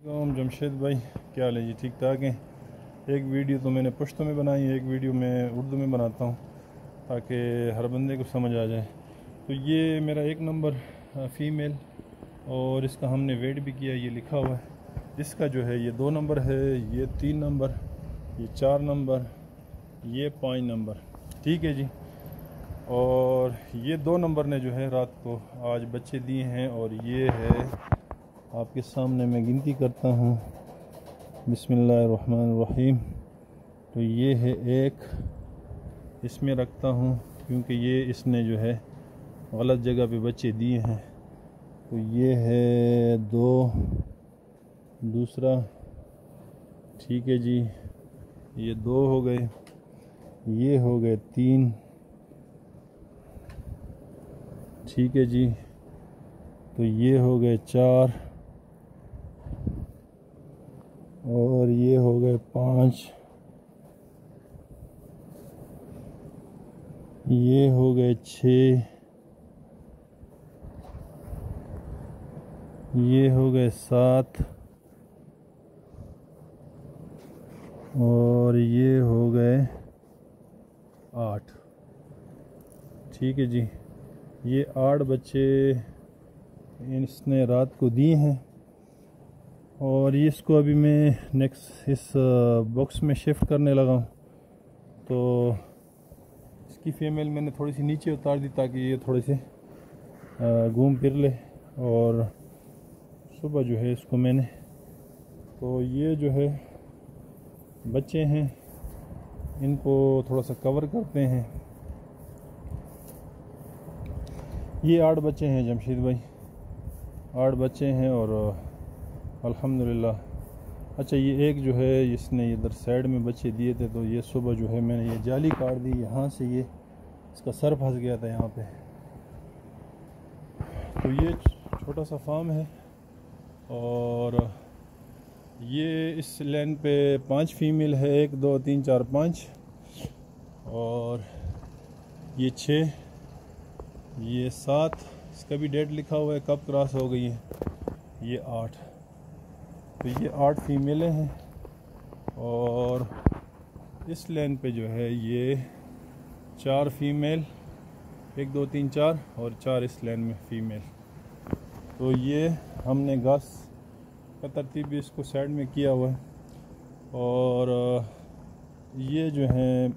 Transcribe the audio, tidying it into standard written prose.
जमशेद भाई, क्या हाल है जी? ठीक ठाक हैं। एक वीडियो तो मैंने पश्तो में बनाई, एक वीडियो मैं उर्दू में बनाता हूँ ताकि हर बंदे को समझ आ जाए। तो ये मेरा 1 नंबर फ़ीमेल, और इसका हमने वेट भी किया, ये लिखा हुआ है। इसका जो है ये 2 नंबर है, ये 3 नंबर, ये 4 नंबर, ये 5 नंबर। ठीक है जी। और ये 2 नंबर ने जो है रात को आज बच्चे दिए हैं, और ये है आपके सामने मैं गिनती करता हूँ। बिस्मिल्लाहिर्रहमानिर्रहीम। तो ये है 1, इसमें रखता हूँ क्योंकि ये इसने जो है गलत जगह पे बच्चे दिए हैं। तो ये है 2, दूसरा। ठीक है जी, ये 2 हो गए, ये हो गए 3। ठीक है जी। तो ये हो गए 4, और ये हो गए 5, ये हो गए 6, ये हो गए 7, और ये हो गए 8। ठीक है जी। ये 8 बच्चे इसने रात को दिए हैं, और इसको अभी मैं नेक्स्ट इस बॉक्स में शिफ्ट करने लगा हूँ। तो इसकी फ़ीमेल मैंने थोड़ी सी नीचे उतार दी ताकि ये थोड़े से घूम फिर ले, और सुबह जो है इसको मैंने, तो ये जो है बच्चे हैं, इनको थोड़ा सा कवर करते हैं। ये 8 बच्चे हैं जमशेद भाई, 8 बच्चे हैं, और अल्हम्दुलिल्लाह। अच्छा, ये एक जो है इसने इधर साइड में बच्चे दिए थे, तो ये सुबह जो है मैंने ये जाली काट दी, यहाँ से ये इसका सर फंस गया था यहाँ पे। तो ये छोटा सा फार्म है, और ये इस लाइन पे 5 फीमेल है, 1 2 3 4 5, और ये 6, ये 7, इसका भी डेट लिखा हुआ है कब क्रॉस हो गई है, ये 8। तो ये 8 फीमेलें हैं, और इस लाइन पे जो है ये 4 फीमेल, 1 2 3 4, और 4 इस लाइन में फीमेल। तो ये हमने घास का तरतीब भी इसको साइड में किया हुआ है, और ये जो है